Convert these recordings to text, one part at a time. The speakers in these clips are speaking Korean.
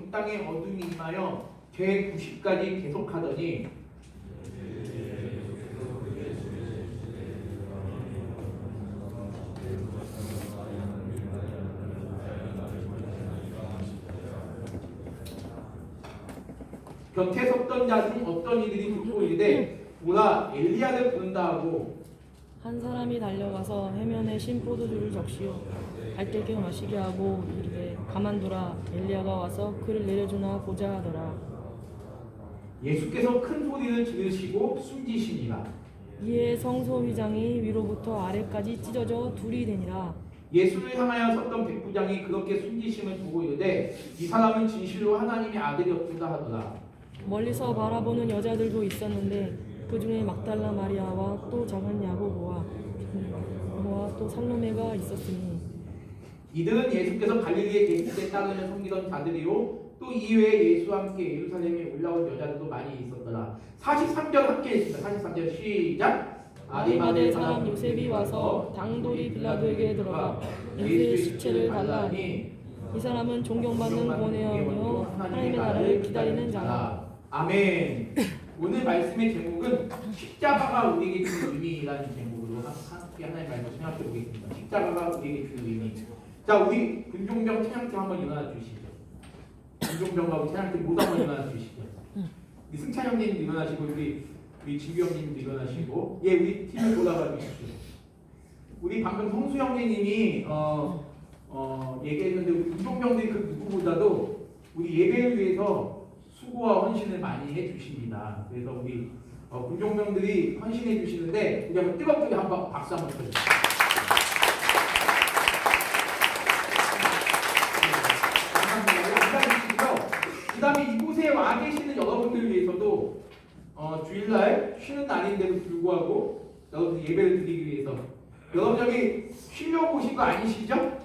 땅에 어둠이 임하여 제90까지 계속하더니 곁에 섰던 자 중 어떤 이들이 듣고 이르되 보라 엘리야를 부른다 하고 한 사람이 달려가서 해면에 신 포도주를 적시어 갈대게 마시게 하고 이르되 가만두라 엘리야가 와서 그를 내려주나 보자 하더라. 예수께서 큰 소리를 지르시고 숨지시니라. 이에 성소휘장이 위로부터 아래까지 찢어져 둘이 되니라. 예수를 향하여 섰던 백부장이 그렇게 숨지심을 보고 이르되 이 사람은 진실로 하나님의 아들이었구나 하더라. 멀리서 바라보는 여자들도 있었는데 그 중에 막달라 마리아와 또 작은 야고보와 또 살로메가 있었으니 이들은 예수께서 갈릴리에 계실 때 따르며 섬기던 자들이요 또 이외에 예수와 함께 예루살렘에 올라온 여자들도 많이 있었더라. 43절 함께 읽습니다. 43절 시작. 아리마대 사람 요셉이 와서 당돌이 빌라도에게 들어가 예수의 시체를 달라 하니 이 사람은 존경받는 권위하며 하나님의 나라를 기다리는 자라. 아멘. 오늘 말씀의 제목은 십자가가 우리에게 주는 의미라는 제목으로 함께 하나님의 말씀 생각해 보겠습니다. 십자가가 우리에게 주는 의미. 자, 우리 군종병 찬양팀 한번 일어나 주시죠. 군종병하고 찬양팀 모두 한번 일어나 주시죠. 우리 승찬 형님 일어나시고 우리 진규 형님 일어나시고 우리 팀을 돌아가 주십시오. 우리 방금 성수 형님이 얘기했는데 우리 군종병들이 그 누구보다도 우리 예배를 위해서 수고와 헌신을 많이 해주십니다. 그래서 우리 군종병들이 헌신해 주시는데 우리 한번 뜨겁게 한번 박수 한번 쳐주세요. 그 다음에 이곳에 와 계시는 여러분들을 위해서도 주일날 쉬는 날인데도 불구하고 여러분들 예배를 드리기 위해서 여러분 여기 쉬려고 오신 거 아니시죠?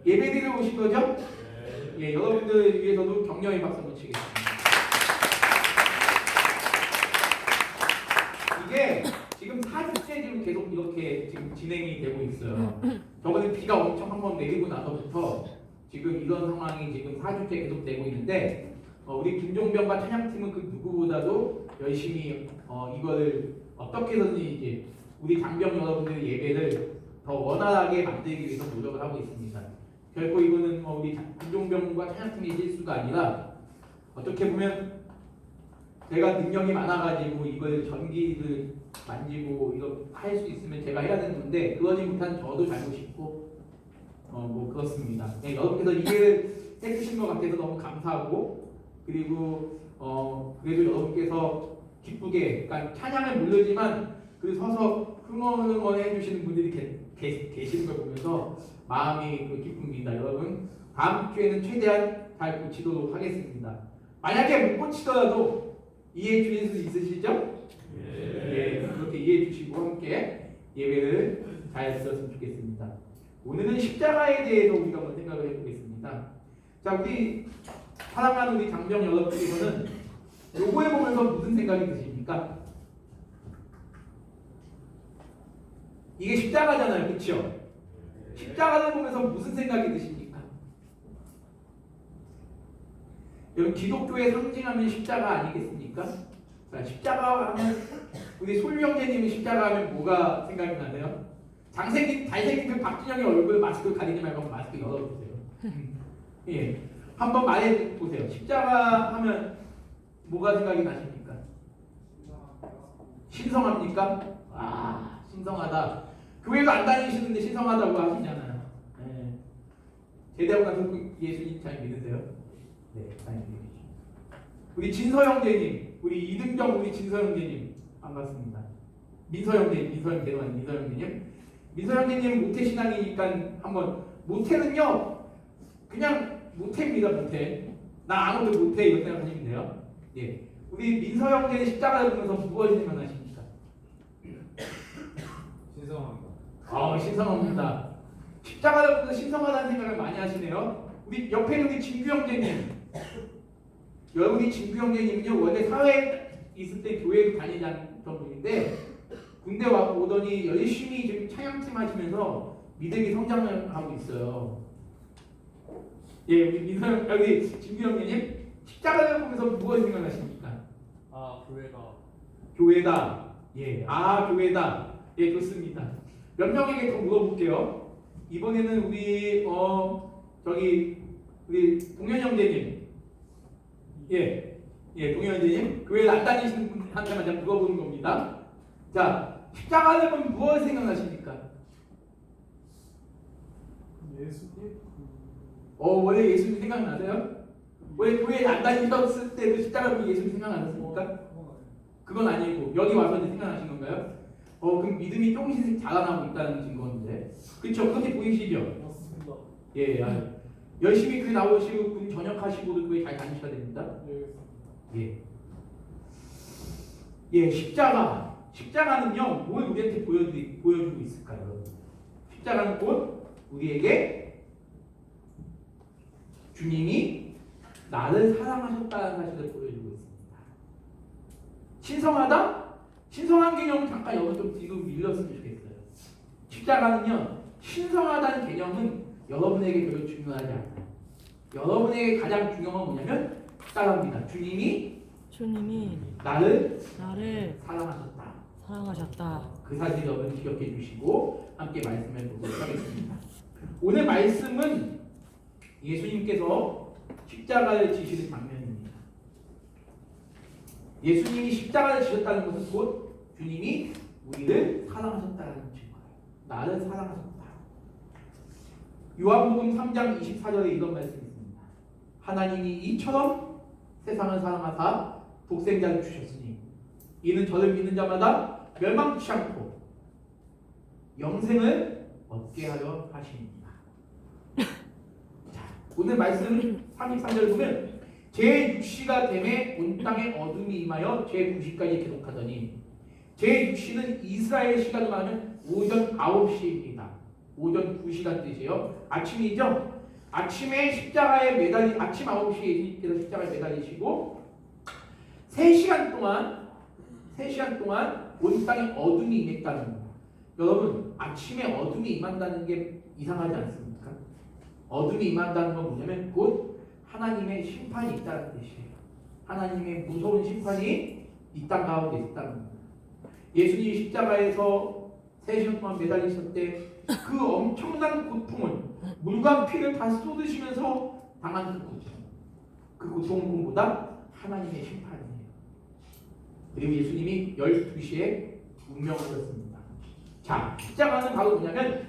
예배 드리러 오신 거죠? 예, 여러분들 위해서도 격려의 박수 한번 치겠습니다. 이게 지금 4주째 지금 계속 이렇게 지금 진행이 되고 있어요. 저번에 비가 엄청 한번 내리고 나서부터 지금 이런 상황이 지금 4주째 계속 되고 있는데 우리 김종병과 찬양팀은 그 누구보다도 열심히 이거를 어떻게든지 이제 우리 장병 여러분들의 예배를 더 원활하게 만들기 위해서 노력을 하고 있습니다. 결코 이거는 우리 김종병과 찬양팀의 실수가 아니라 어떻게 보면 제가 능력이 많아가지고 이걸 전기를 만지고 이거 할 수 있으면 제가 해야 되는 건데 그러지 못한 저도 잘못이고 뭐 그렇습니다. 네, 여러분께서 이해를 해주신 것 같아서 너무 감사하고 그리고 그래도 여러분께서 기쁘게 그러니까 찬양을 모르지만 그 서서 흥얼흥얼 해주시는 분들이 계시는 걸 보면서 마음이 기쁩니다. 여러분 다음 주에는 최대한 잘 고치도록 하겠습니다. 만약에 못 고치더라도 이해해 주실 수 있으시죠? 예, 그렇게 이해해 주시고 함께 예배를 잘 들었으면 좋겠습니다. 오늘은 십자가에 대해서 우리가 한번 생각을 해보겠습니다. 자, 우리 사랑하는 우리 장병 여러분께서는 요거에 보면서 무슨 생각이 드십니까? 이게 십자가잖아요, 그렇죠? 십자가를 보면서 무슨 생각이 드십니까? 여러분 기독교의 상징하면 십자가 아니겠습니까? 자, 십자가 하면 우리 솔유 형제님이 십자가 하면 뭐가 생각이 나세요? 잘생긴 그 박진영의 얼굴 마스크 가리지 말고 마스크 열어보세요. 예, 한번 말해보세요. 십자가 하면 뭐가 생각이 나십니까? 신성합니까? 아, 신성하다. 교회도 안 다니시는데 신성하다고 하시잖아요. 예. 제대하고 나서 예수님 잘 믿으세요? 네, 잘 믿으시죠. 우리 진서 형제님, 우리 이등병 우리 진서 형제님 반갑습니다. 민서 형제님. 민서 형제님 모태신앙이니까 한번 모태는요 그냥 모태입니다. 모태. 나 아무도 못해 이렇게 생각하시면 돼요. 예, 우리 민서 형제는 십자가를 보면서 무엇을 생각하십니까? 신성합니다. 신성합니다. 십자가를 보면서 신성하다는 생각을 많이 하시네요. 우리 옆에 우리 진규 형제님. 여러분이 진규 형제님은요 원래 사회에 있을 때 교회도 다니지 않던 분인데 군대 오더니 열심히 지금 찬양팀 하시면서 믿음이 성장을 하고 있어요. 예, 우리 민선 여기 진규형님 십자가를 보면서 무엇 생각하십니까? 아, 교회가 교회다. 예, 교회다. 예, 좋습니다. 몇 명에게 더 물어볼게요. 이번에는 우리 우리 동현 형제님. 예, 동현 형제님 교회 안 다니시는 분한테만 제가 물어보는 겁니다. 자, 십자가를 보면 무엇 생각하십니까? 예수님 원래 예수님 생각나세요? 왜 교회 안 다니셨을 때도 십자가 보면 예수님 생각 안 났습니까? 그건 아니고 여기 와서 이제 생각하신 건가요? 그럼 믿음이 조금씩 자라나고 있다는 증거인데, 그렇죠? 그렇게 보이시죠? 맞습니다. 예, 열심히 교회 나오시고 군 전역하시고도 교회 잘 다니셔야 됩니다. 예. 예, 십자가는요, 뭘 우리한테 보여주고 있을까요? 십자가는 곧 우리에게 주님이 나를 사랑하셨다는 사실을 보여주고 있습니다. 신성하다? 신성한 개념은 잠깐 여기서 좀 뒤로 밀렸으면 좋겠어요. 십자가는요, 신성하다는 개념은 여러분에게 별로 중요하지 않아요. 여러분에게 가장 중요한 건 뭐냐면 십자가입니다. 주님이 나를 사랑하셨다. 그 사실 여러분 기억해 주시고 함께 말씀해 보도록 하겠습니다. 오늘 말씀은 예수님께서 십자가를 지시는 장면입니다. 예수님이 십자가를 지셨다는 것은 곧 주님이 우리를 사랑하셨다는 증거예요. 나를 사랑하셨다. 요한복음 3장 24절에 이런 말씀이 있습니다. 하나님이 이처럼 세상을 사랑하사 독생자를 주셨으니 이는 저를 믿는 자마다 멸망치 않고 영생을 얻게 하려 하십니다. 자, 오늘 말씀 33절을 보면 제 6시가 되매 온 땅에 어둠이 임하여 제 9시까지 계속하더니 제 6시는 이스라엘 시간으로 말하면 오전 9시입니다. 오전 9시란 뜻이에요. 아침이죠. 아침에 십자가에 아침 9시에 예수님께서 십자가에 매달리시고 3시간 동안 온 땅에 어둠이 임했다는 겁니다. 여러분, 아침에 어둠이 임한다는 게 이상하지 않습니까? 어둠이 임한다는 건 뭐냐면 곧 하나님의 심판이 있다는 뜻이에요. 하나님의 무서운 심판이 이 땅 가운데 있다는 겁니다. 예수님이 십자가에서 3시간 동안 매달리셨을 때 그 엄청난 고통을 물과 피를 다 쏟으시면서 당한 그 고통은 무엇보다 하나님의 심판이에요. 그리고 예수님이 12시에 운명을 하셨습니다. 자, 십자가는 바로 뭐냐면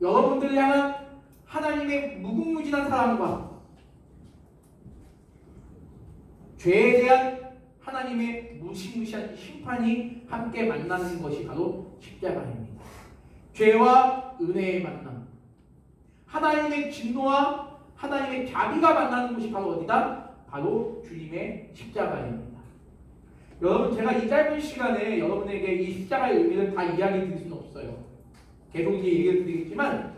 여러분들을 향한 하나님의 무궁무진한 사랑과 죄에 대한 하나님의 무시무시한 심판이 함께 만나는 것이 바로 십자가입니다. 죄와 은혜의 만남, 하나님의 진노와 하나님의 자비가 만나는 곳이 바로 어디다? 바로 주님의 십자가입니다. 여러분, 제가 이 짧은 시간에 여러분에게 이 십자가의 의미를 다 이야기 드릴 수는 없어요. 계속 이제 얘기를 드리겠지만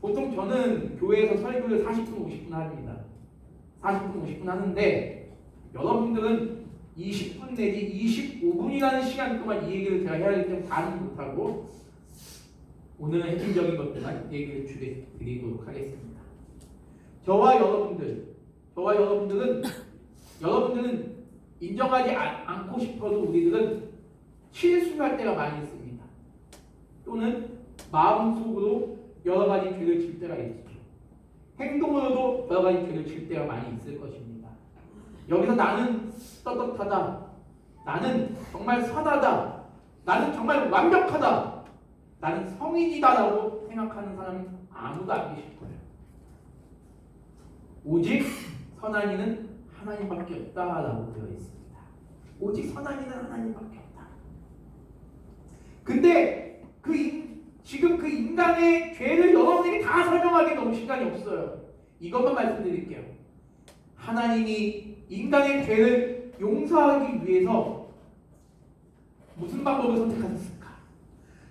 보통 저는 교회에서 설교를 40분, 50분 합니다. 40분, 50분 하는데 여러분들은 20분 내지 25분이라는 시간 동안 이 얘기를 제가 해야 하기 때문에 다는 못하고 오늘은 핵심적인 것들만 얘기를 드리도록 하겠습니다. 저와 여러분들은 인정하지 않고 싶어도 우리들은 실수할 때가 많이 있습니다. 또는 마음속으로 여러 가지 죄를 질 때가 있죠. 행동으로도 여러 가지 죄를 질 때가 많이 있을 것입니다. 여기서 나는 떳떳하다, 나는 정말 선하다, 나는 정말 완벽하다, 나는 성인이다라고 생각하는 사람은 아무도 안 계실 거예요. 오직 선한 이는 하나님밖에 없다라고 되어 있습니다. 오직 선한 이는 하나님밖에 없다. 근데 지금 그 인간의 죄를 여러분에게 다 설명하기 너무 시간이 없어요. 이것만 말씀드릴게요. 하나님이 인간의 죄를 용서하기 위해서 무슨 방법을 선택하셨을까?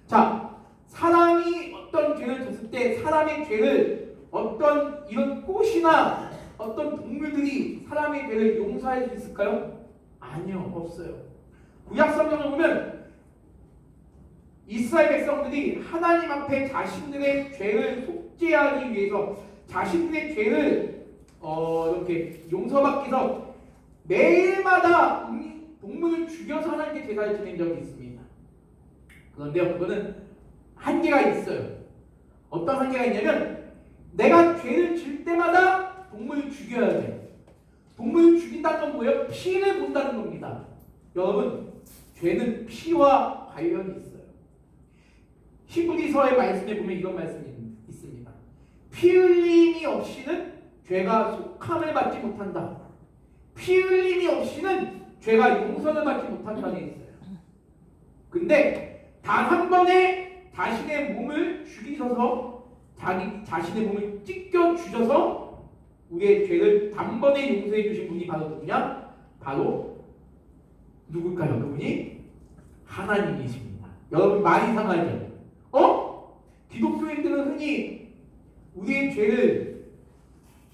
자, 사람이 어떤 죄를 졌을 때 사람의 죄를 어떤 이런 꽃이나 어떤 동물들이 사람의 죄를 용서할 수 있을까요? 아니요, 없어요. 구약 성경을 보면 이스라엘 백성들이 하나님 앞에 자신들의 죄를 속죄하기 위해서 자신의 죄를 이렇게 용서받기 위해서 매일마다 동물을 죽여서 하나님께 제사를 지낸 적이 있습니다. 그런데요, 그거는 한계가 있어요. 어떤 한계가 있냐면 내가 죄를 질 때마다 동물을 죽여야 돼. 동물을 죽인다는 건 뭐예요? 피를 본다는 겁니다. 여러분, 죄는 피와 관련이 있어요. 히브리서의 말씀에 보면 이런 말씀이 있습니다. 피 흘림이 없이는 죄가 속함을 받지 못한다. 피 흘림이 없이는 죄가 용서를 받지 못한다는 게 있어요. 근데 단 한 번에 자신의 몸을 죽이셔서 자신의 몸을 찢겨 주셔서 우리의 죄를 단번에 용서해 주신 분이 바로 누구냐? 바로 누굴까요? 그분이 하나님이십니다. 여러분 많이 이상하죠? 기독교인들은 흔히 우리의 죄를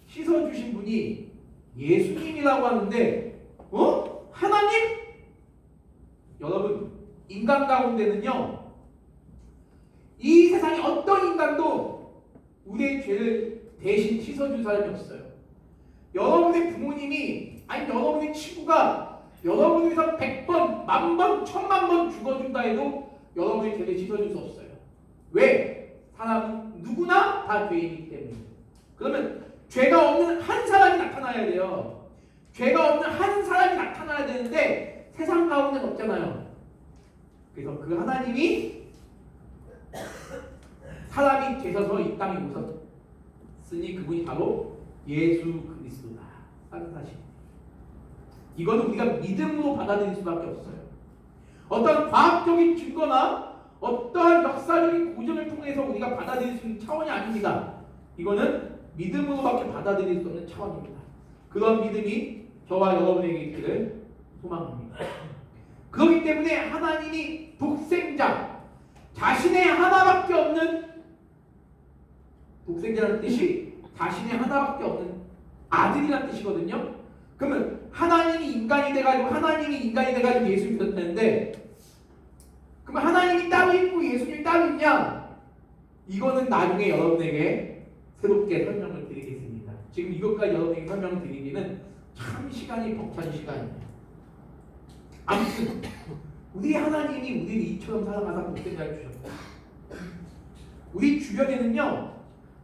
씻어주신 분이 예수님이라고 하는데 하나님? 여러분, 인간 가운데는요, 이 세상에 어떤 인간도 우리의 죄를 대신 씻어준 사람이 없어요. 여러분의 부모님이, 아니 여러분의 친구가 여러분을 위해서 100번, 10,000번, 10,000번 죽어준다 해도 여러분의 죄를 씻어줄 수 없어요. 왜? 사람은 누구나 다 죄인이기 때문에. 그러면 죄가 없는 한 사람이 나타나야 돼요. 죄가 없는 한 사람이 나타나야 되는데 세상 가운데는 없잖아요. 그래서 그 하나님이 사람이 되셔서 이 땅에 오셨으니 그분이 바로 예수 그리스도다 하는 사실. 이거는 우리가 믿음으로 받아들일 수밖에 없어요. 어떤 과학적인 증거나 어떠한 역사적인 고증을 통해서 우리가 받아들일 수 있는 차원이 아닙니다. 이거는 믿음으로밖에 받아들일 수 없는 차원입니다. 그런 믿음이 저와 여러분에게 있기를 소망합니다. 그렇기 때문에 하나님이 독생자, 자신의 하나밖에 없는, 독생자라는 뜻이 자신의 하나밖에 없는 아들이라는 뜻이거든요. 그러면 하나님이 인간이 돼가지고 예수를 믿었다는데, 그러면 하나님이 따로 있고 예수님이 따로 있냐? 이거는 나중에 여러분에게 새롭게 설명을 드리겠습니다. 지금 이것까지 여러분에게 설명을 드리기는 참 시간이 벅찬 시간입니다. 아무튼 우리 하나님이 우리를 이처럼 사랑하사 독생자를 주셨어요. 우리 주변에는요,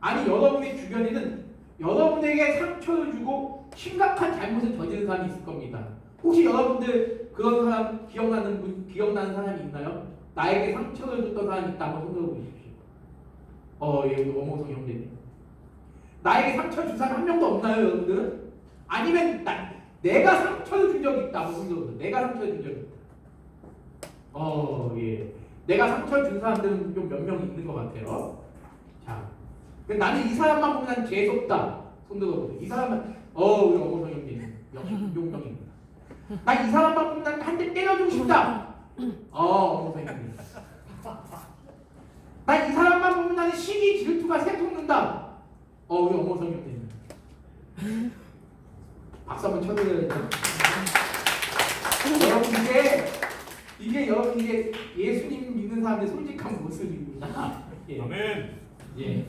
아니 여러분의 주변에는 여러분에게 상처를 주고 심각한 잘못을 저지른 사람이 있을 겁니다. 혹시 여러분들 그런 사람 기억나는 사람이 있나요? 나에게 상처를 줬던 사람이 있다 한번 손들어 보십시오. 예, 우리 원모성 형제님. 나에게 상처 준 사람 한 명도 없나요, 여러분들은? 아니면 내가 상처를 준 적이 있다 한번 손들어 보세요. 내가 상처를 준 적이 있다. 예. 내가 상처 준 사람들은 좀 몇 명 있는 것 같아요. 자, 나는 이 사람만 보면 난 재수없다. 손들어 보세요. 이 사람은 우리 원모성 형제님, 역시 김종명입니다. 나 이 사람만 보면 난 한 대 때려주고 싶다. 선생님. 나 이 사람만 보면 나는 시기 질투가 새솟는다. 우리 어머 선생님. 박수 한번 쳐드려야죠. 여러분 이게 예수님 믿는 사람의 솔직한 모습입니다. 예. 아멘. 예.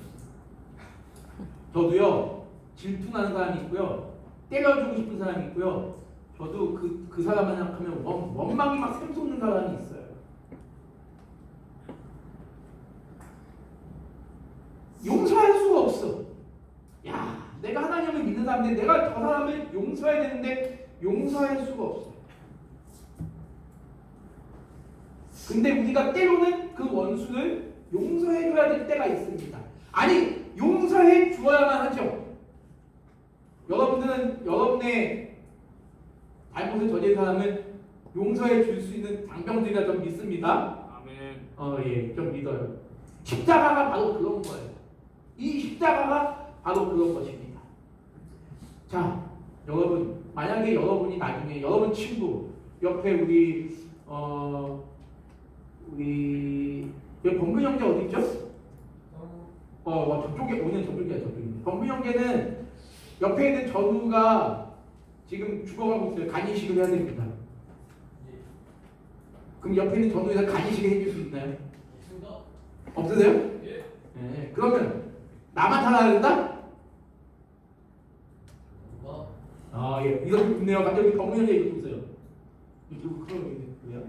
저도요 질투나는 사람이 있고요, 때려주고 싶은 사람이 있고요. 저도 그 사람만 생각하면 원망이 막 샘솟는 사람이 있어요. 용서할 수가 없어. 야, 내가 하나님을 믿는 사람인데 내가 저 사람을 용서해야 되는데 용서할 수가 없어. 근데 우리가 때로는 그 원수를 용서해줘야 될 때가 있습니다. 아니, 용서해 주어야만 하죠. 여러분들은 여러분의 잘못을 저지른 사람을 용서해 줄 수 있는 장병들이라 좀 믿습니다. 아멘. 예, 좀 믿어요. 십자가가 바로 그런 거예요. 이 십자가가 바로 그런 것입니다. 자, 여러분, 만약에 여러분이 나중에 여러분 친구 옆에 우리 여기 범근 형제 어디 있죠? 저쪽에 오늘 저쪽이야. 범근 형제는 옆에 있는 전우가 지금 죽어가고 있어요. 간이식을 해야 됩니다. 그럼 옆에 있는 전우에서 간이식을 해줄 수 있나요? 없으세요? 네. 그러면 나만 살아야 된다? 뭐? 아, 예. 이거 좋네요. 갑자기 경훈이 형이 이거 보세요. 이거 그런 거예요.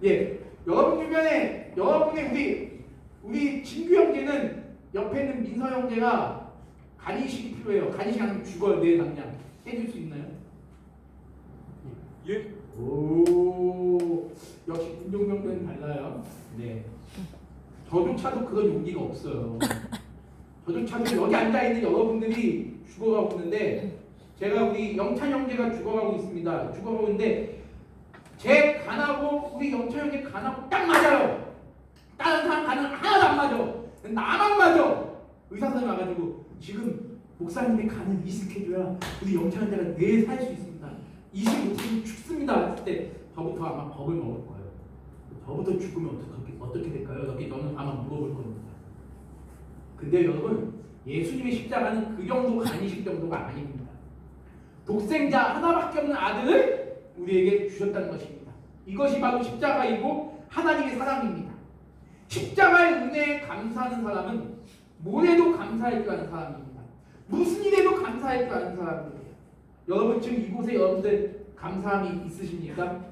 예. 여러분 주변에 여러분의 우리 진규 형제는 옆에 있는 민서 형제가 간이식이 필요해요. 간이식 안 하면 죽어요. 내 당장. 해줄 수 있나요? 예. 오, 역시 군종병들은 달라요. 네. 저조차도 그런 용기가 없어요. 저조차도 여기 앉아 있는 여러분들이 죽어가고 있는데, 제가 우리 영찬 형제가 죽어가고 있습니다. 죽어가고 있는데, 제 간하고 우리 영찬 형제 간하고 딱 맞아요. 다른 사람 간은 하나도 안 맞아. 나만 맞아. 의사 선생님 와가지고 지금 목사님의 간을 이식해줘야 우리 영찬 형제가 내일 살 수 있습니다. 이식 못하면 죽습니다. 했을 때 저부터 아마 겁을 먹을 거예요. 저부터 죽으면 어떻게 될까요? 이렇게 너는 아마 물어볼 겁니다. 근데 여러분, 예수님의 십자가는 그 정도 간이식 정도가 아닙니다. 독생자 하나밖에 없는 아들을 우리에게 주셨다는 것입니다. 이것이 바로 십자가이고 하나님의 사랑입니다. 십자가의 은혜에 감사하는 사람은 뭐래도 감사할 줄 아는 사람입니다. 무슨 일에도 감사할 줄 아는 사람이에요. 여러분 지금 이곳에 여러분들 감사함이 있으십니까?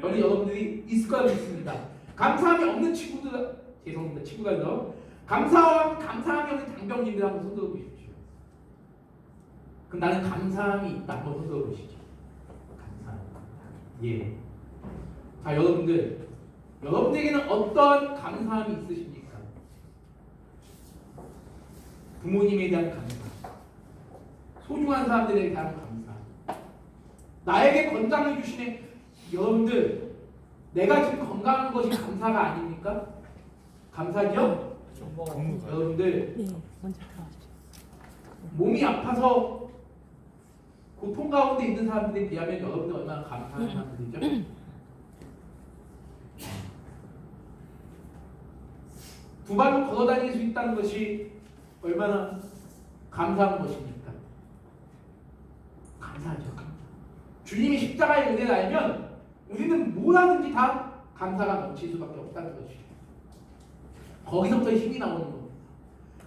여기 여러분들이 있을 거라고 믿습니다. 감사함이 없는 친구들, 죄송합니다. 친구가요. 감사함이 없는 장병님들 한번 손 들어보십시오. 그럼 나는 감사함이 있다. 한번 손 들어보시죠. 감사합니다. 예. 자, 여러분들에게는 어떤 감사함이 있으십니까? 부모님에 대한 감사, 소중한 사람들에 대한 감사, 나에게 건강을 주시는 여러분들, 내가 지금 건강한 것이 감사가 아닙니까? 감사죠? 여러분들 네, 먼저 들어가십시오. 몸이 아파서 고통 가운데 있는 사람들에 비하면 여러분들 얼마나 감사한 사람들이죠? 두 발로 걸어 다닐 수 있다는 것이 얼마나 감사한 것입니까? 감사하죠. 주님이 십자가의 은혜를 알면 우리는 뭐라든지 다 감사가 넘칠 수밖에 없다는 것이죠. 거기서부터 힘이 나오는 겁니다.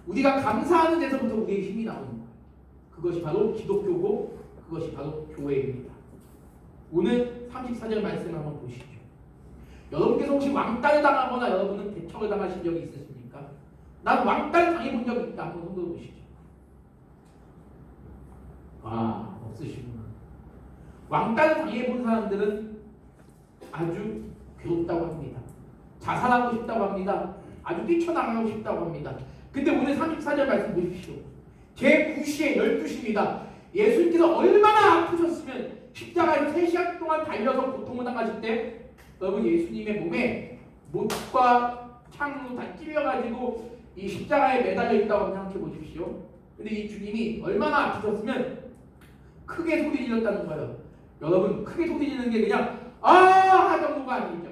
우리가 감사하는 데서부터 우리의 힘이 나오는 거예요. 그것이 바로 기독교고 그것이 바로 교회입니다. 오늘 34절 말씀을 한번 보시죠. 여러분께서 혹시 왕따를 당하거나 여러분은 대척을 당하신 적이 있으십니까? 난 왕따를 당해본 적이 있다. 한번 손들어 보시죠. 아, 없으시구나. 왕따를 당해본 사람들은 아주 괴롭다고 합니다. 자살하고 싶다고 합니다. 아주 뛰쳐나가고 싶다고 합니다. 근데 오늘 34절 말씀 보십시오. 제9시에 12시입니다. 예수님께서 얼마나 아프셨으면 십자가에 3시간 동안 달려서 고통을 당하실 때 여러분 예수님의 몸에 못과 창으로 다 찔려가지고 이 십자가에 매달려 있다고 생각해 보십시오. 근데 이 주님이 얼마나 아프셨으면 크게 소리 질렀다는 거예요. 여러분 크게 소리 지르는 게 그냥 아 정도가 아니죠.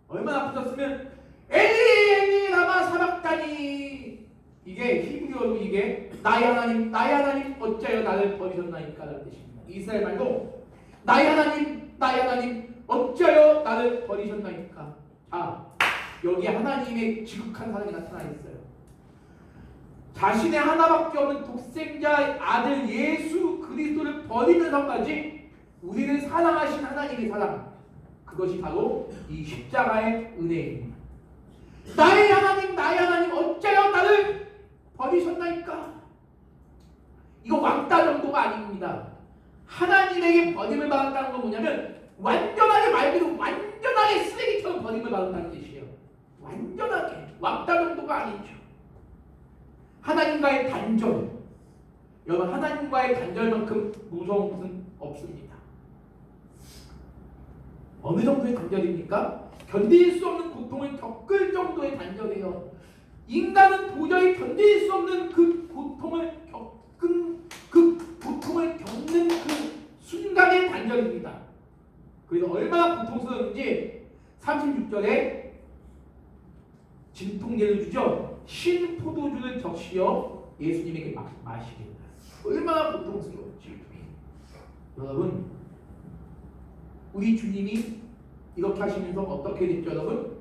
얼마나 아프셨으면 엘리 엘리 라마 사박다니, 이게 히브리어로 이게 나의 하나님 어찌하여 나를 버리셨나이까 라는 뜻입니다. 이스라엘 말로 나의 하나님 어찌하여 나를 버리셨나이까. 자, 여기 하나님의 지극한 사랑이 나타나 있어요. 자신의 하나밖에 없는 독생자의 아들 예수 그리스도를 버리면서까지 우리를 사랑하신 하나님의 사랑, 그것이 바로 이 십자가의 은혜입니다. 나의 하나님 어찌하여 나를 버리셨나이까. 이거 왕따 정도가 아닙니다. 하나님에게 버림을 받았다는 건 뭐냐면 완전하게 말 그대로 완전하게 쓰레기처럼 버림을 받았다는 뜻이에요. 완전하게. 왕따 정도가 아니죠. 하나님과의 단절, 여러분 하나님과의 단절만큼 무서운 것은 없습니다. 어느 정도의 단절입니까? 견딜 수 없는 고통을 겪을 정도의 단절이에요. 인간은 도저히 견딜 수 없는 그 고통을 겪는 그 순간의 단절입니다. 그래서 얼마나 고통스러운지 36절에 진통제를 주죠. 신 포도주를 적시어 예수님에게 마시겠다. 얼마나 고통스러운지. 여러분, 우리 주님이 이렇게 하시면서 어떻게 됐죠, 여러분?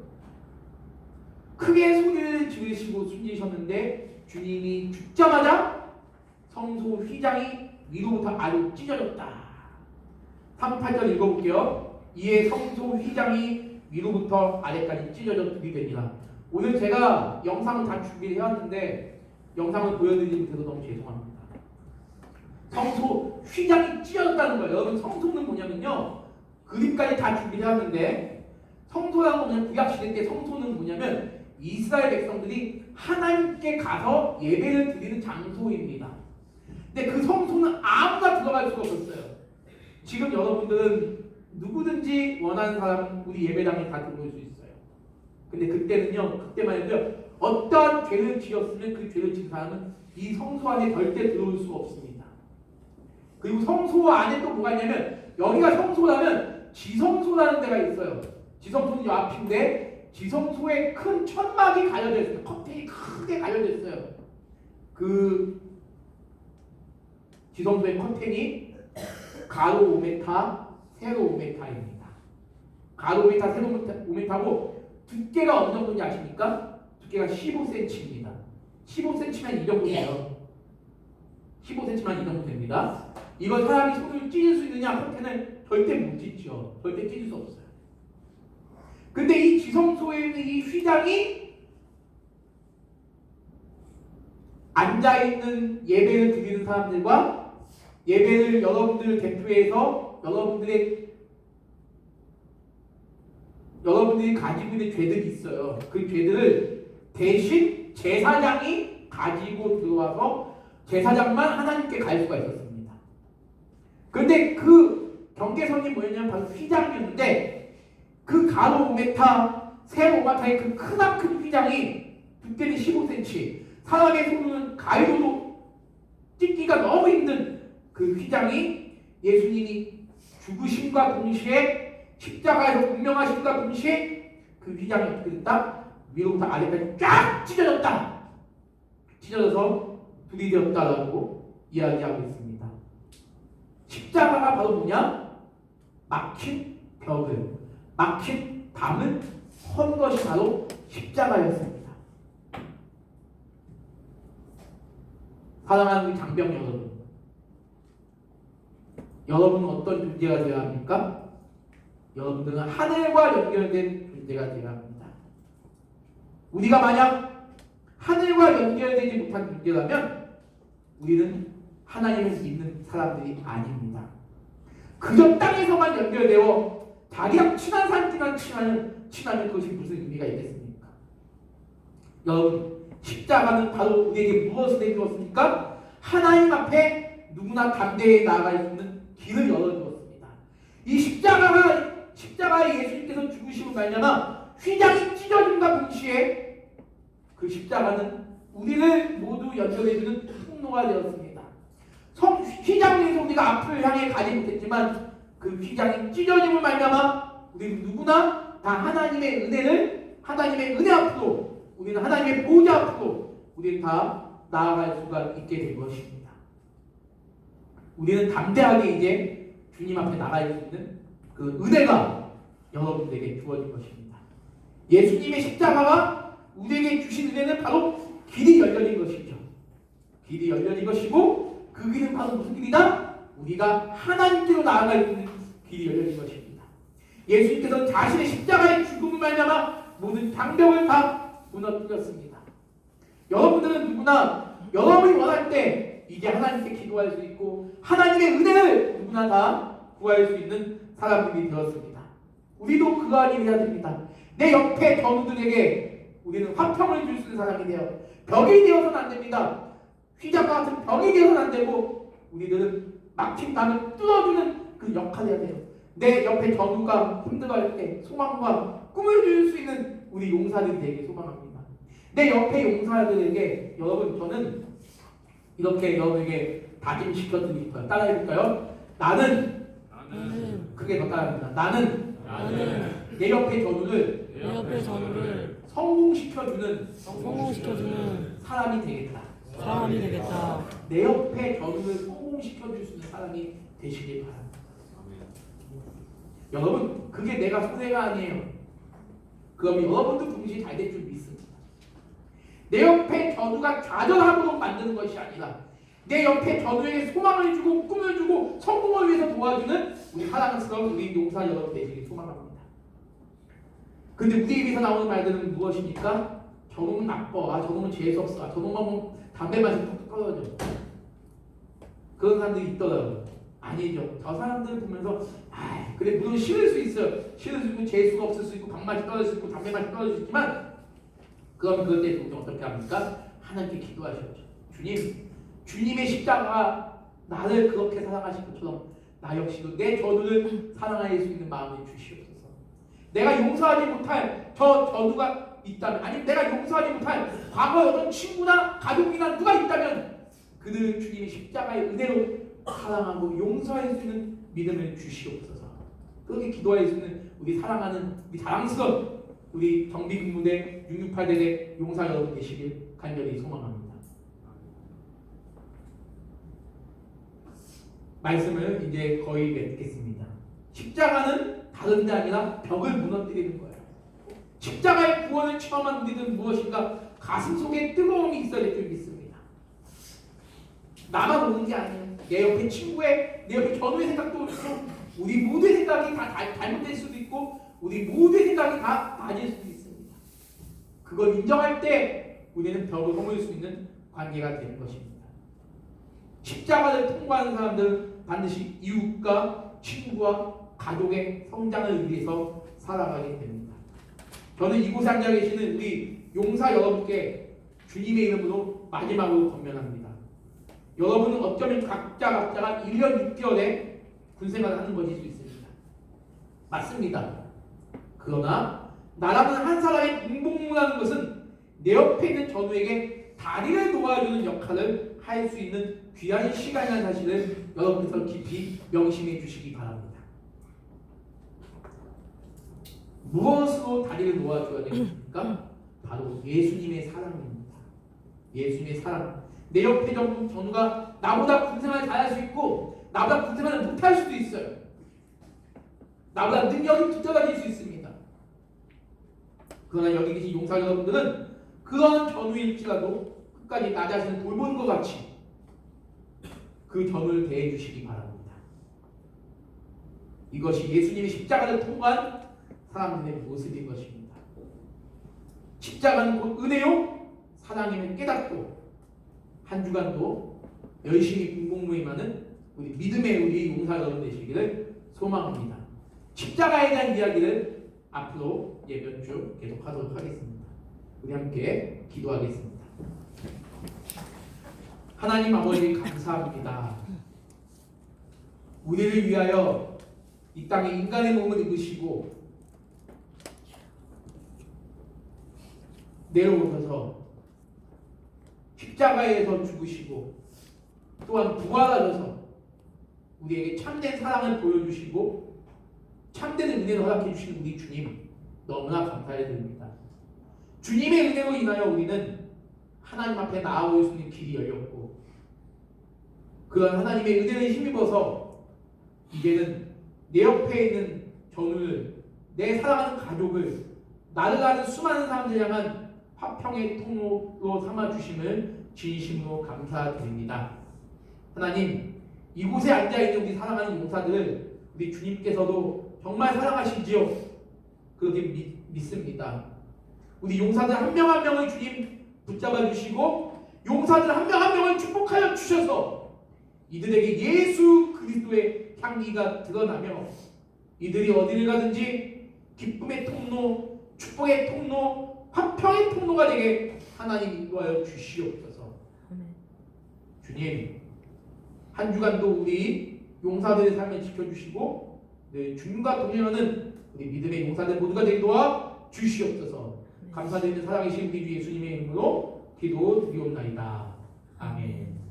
크게 소리를 지르시고 숨지셨는데 주님이 죽자마자 성소 휘장이 위로부터 아래로 찢어졌다. 38절 읽어볼게요. 이에 성소 휘장이 위로부터 아래까지 찢어져 들이되니라. 오늘 제가 영상을 다 준비를 해왔는데 영상을 보여드리지 못해서 너무 죄송합니다. 성소 휘장이 찢어졌다는 거예요. 여러분 성소는 뭐냐면요. 그림까지 다 준비를 해왔는데 성소라는 건 뭐냐면 구약시대 때 성소는 뭐냐면 이스라엘 백성들이 하나님께 가서 예배를 드리는 장소입니다. 근데 그 성소는 아무나 들어갈 수가 없었어요. 지금 여러분들은 누구든지 원하는 사람은 우리 예배당에 다 들어올 수 있어요. 근데 그때만 해도요. 어떠한 죄를 지었으면 그 죄를 지은 사람은 이 성소 안에 절대 들어올 수가 없습니다. 그리고 성소 안에 또 뭐가 있냐면 여기가 성소라면 지성소라는 데가 있어요. 지성소는 이 앞인데 지성소에 큰 천막이 갈려져 있어요. 커튼이 크게 갈려져 있어요. 그 지성소의 커튼이 가로 5m, 세로 5m입니다. 가로 5m, 세로 5m고 두께가 어느 정도인지 아십니까? 두께가 15cm입니다. 15cm면 이 정도 돼요. 15cm만 이 정도 됩니다. 이걸 사람이 손을 찢을 수 있느냐? 커튼을 절대 못 찢죠. 절대 찢을 수 없어요. 근데 이 지성소에 있는 이 휘장이 앉아있는 예배를 드리는 사람들과 예배를 여러분들을 대표해서 여러분들이 가지고 있는 죄들이 있어요. 그 죄들을 대신 제사장이 가지고 들어와서 제사장만 하나님께 갈 수가 있었습니다. 그런데 그 경계선이 뭐였냐면 바로 휘장이었는데 그 가로 5m, 세로 5m의 그 크나큰 휘장이 두께는 15cm, 사람의 손은 가위로도 찢기가 너무 힘든 그 휘장이 예수님이 죽으심과 동시에 십자가에서 운명하심과 동시에 그 휘장이 어떻게 됐다? 위로부터 아래까지 쫙 찢어졌다. 찢어져서 불이 되었다라고 이야기하고 있습니다. 십자가가 바로 뭐냐? 막힌 벽을, 막힌 담을 헌 것이 바로 십자가였습니다. 사랑하는 우리 장병 여러분, 여러분은 어떤 존재가 되어야 합니까? 여러분들은 하늘과 연결된 존재가 되어야 합니다. 우리가 만약 하늘과 연결되지 못한 존재라면 우리는 하나님을 믿는 사람들이 아닙니다. 그저 땅에서만 연결되어 자기랑 친한 사람들만 친하면 그것이 무슨 의미가 있겠습니까? 여러분, 십자가는 바로 우리에게 무엇을 내주었습니까? 하나님 앞에 누구나 담대히 나아갈 수 있는 길을 열어주었습니다. 이 십자가에 예수님께서 죽으심을 말미암아 휘장이 찢어짐과 동시에 그 십자가는 우리를 모두 연결해주는 통로가 되었습니다. 휘장을 위해서 우리가 앞을 향해 가지 못했지만 그 휘장이 찢어짐을 말미암아 우리는 누구나 다 하나님의 은혜 앞으로, 우리는 하나님의 보좌 앞으로 우리는 다 나아갈 수가 있게 된 것입니다. 우리는 담대하게 이제 주님 앞에 나갈 수 있는 그 은혜가 여러분들에게 주어진 것입니다. 예수님의 십자가가 우리에게 주신 은혜는 바로 길이 열려진 것이죠. 길이 열려진 것이고 그 길은 바로 무슨 길이다? 우리가 하나님께로 나아갈 수 있는 길이 열려진 것입니다. 예수님께서 자신의 십자가의 죽음을 말미암아 모든 장벽을 다 무너뜨렸습니다. 여러분들은 누구나 여러분이 원할 때 이제 하나님께 기도할 수 있고 하나님의 은혜를 누구나 다 구할 수 있는 사람들이 되었습니다. 우리도 그러한 일을 해야 됩니다. 내 옆에 전우들에게 우리는 화평을 줄 수 있는 사람이 되어 벽이 되어서는 안 됩니다. 휘장과 같은 벽이 되어서는 안 되고 우리들은 막힌 담을 뚫어주는 그 역할을 해야 돼요. 내 옆에 전우가 힘들어할 때 소망과 꿈을 줄 수 있는 우리 용사들이 되길 소망합니다. 내 옆에 용사들에게 여러분, 저는 이렇게 여러분에게 다짐시켜드리고 싶어요. 따라해볼까요? 나는 크게 더 따라합니다. 나는 내 옆에 전우를 성공시켜주는 사람이 되겠다. 내 옆에 전우를 성공시켜줄 수 있는 사람이 되시길 바랍니다. 여러분, 그게 내가 손해가 아니에요. 그럼 여러분도 동시에 잘 될 줄 믿습니다. 내 옆에 전우가 좌절하도록 만드는 것이 아니라 내 옆에 전우에게 소망을 주고 꿈을 주고 성공을 위해서 도와주는 우리 사랑스러운 우리 용사 여러분 되시길 소망합니다. 근데 우리 입에서 나오는 말들은 무엇입니까? 저놈은 나빠, 저놈은 재수없어, 저놈만 보면 담배 마시고 툭툭 떨어져. 그런 사람들이 있더라고요. 아니죠. 저 사람들 보면서 그래 물론 싫을 수 있어요. 싫을 수 있고 재수가 없을 수 있고 밥맛이 떨어질 수 있고 담배 맛이 떨어질 수 있지만 그럼 그럴 때 보통 어떻게 합니까? 하나님께 기도하셨죠. 주님의 십자가가 나를 그렇게 사랑하신 것처럼 나 역시도 내 전우를 사랑할 수 있는 마음을 주시옵소서. 내가 용서하지 못할 저 전우가 있다면, 아니면 내가 용서하지 못할 과거의 어떤 친구나 가족이나 누가 있다면 그들은 주님의 십자가의 은혜로 사랑하고 용서할 수 있는 믿음을 주시옵소서. 그렇게 기도할 수 있는 우리 사랑하는 우리 자랑스러운 우리 정비근무대 668대대 용사 여러분 되시길 간절히 소망합니다. 말씀을 이제 거의 맺겠습니다. 십자가는 다른 데 아니라 벽을 무너뜨리는 거예요. 십자가의 구원을 체험한 우리는 무엇인가 가슴 속에 뜨거움이 있어야 될 줄 믿습니다. 나만 오는 게 아니에요. 내 옆에 친구의, 내 옆에 전우의 생각도 있고 우리 모두의 생각이 다 잘못될 수도 있고 우리 모두의 생각이 다 맞을 수도 있습니다. 그걸 인정할 때 우리는 벽을 허물 수 있는 관계가 되는 것입니다. 십자가를 통과하는 사람들은 반드시 이웃과 친구와 가족의 성장을 위해서 살아가게 됩니다. 저는 이곳에 앉아 계시는 우리 용사 여러분께 주님의 이름으로 마지막으로 권면합니다. 여러분은 어쩌면 각자가 1년 6개월에 군생활을 하는 것일 수 있습니다. 맞습니다. 그러나 나라는 한 사람의 군복무라는 것은 내 옆에 있는 전우에게 다리를 도와주는 역할을 할 수 있는 귀한 시간이라는 사실을 여러분께서 깊이 명심해 주시기 바랍니다. 무엇으로 다리를 놓아줘야 되겠습니까? 바로 예수님의 사랑입니다. 예수님의 사랑. 내 옆에 전우가 나보다 군생활을 잘할 수 있고 나보다 군생활을 못할 수도 있어요. 나보다 능력이 뒤떨어질 수 있습니다. 그러나 여기 계신 용사 여러분들은 그런 전우일지라도 끝까지 나 자신을 돌보는 것 같이 그 전우를 대해 주시기 바랍니다. 이것이 예수님의 십자가를 통과한 사람들의 모습인 것입니다. 십자가는 곧 은혜요, 사랑이면 깨닫고 한 주간도 열심히 군복무에 임하는 우리 믿음의 우리 용사 여러분 되시기를 소망합니다. 십자가에 대한 이야기를 앞으로 몇 주 계속하도록 하겠습니다. 우리 함께 기도하겠습니다. 하나님 아버지 감사합니다. 우리를 위하여 이 땅에 인간의 몸을 입으시고 내려오셔서 십자가에서 죽으시고 또한 부활하셔서 우리에게 참된 사랑을 보여주시고 참된 은혜를 허락해 주신 우리 주님 너무나 감사해 드립니다. 주님의 은혜로 인하여 우리는 하나님 앞에 나아올 수 있는 길이 열렸고 그런 하나님의 은혜를 힘입어서 이제는 내 옆에 있는 전우를, 내 사랑하는 가족을, 나를 아는 수많은 사람들 향한 화평의 통로로 삼아주심을 진심으로 감사드립니다. 하나님, 이곳에 앉아있는 우리 사랑하는 용사들을 우리 주님께서도 정말 사랑하시지요. 그렇게 믿습니다. 우리 용사들 한 명 한 명을 주님 붙잡아 주시고 용사들 한 명 한 명을 축복하여 주셔서 이들에게 예수 그리스도의 향기가 드러나며 이들이 어디를 가든지 기쁨의 통로, 축복의 통로, 화평의 통로가 되게 하나님 인도하여 주시옵소서. 주님, 한 주간도 우리 용사들의 삶을 지켜주시고 늘 주님과 동행하는 우리 믿음의 용사들 모두가 되게 도와 주시옵소서. 감사드리는 살아계신 우리 주 예수님의 이름으로 기도드리옵나이다. 아멘.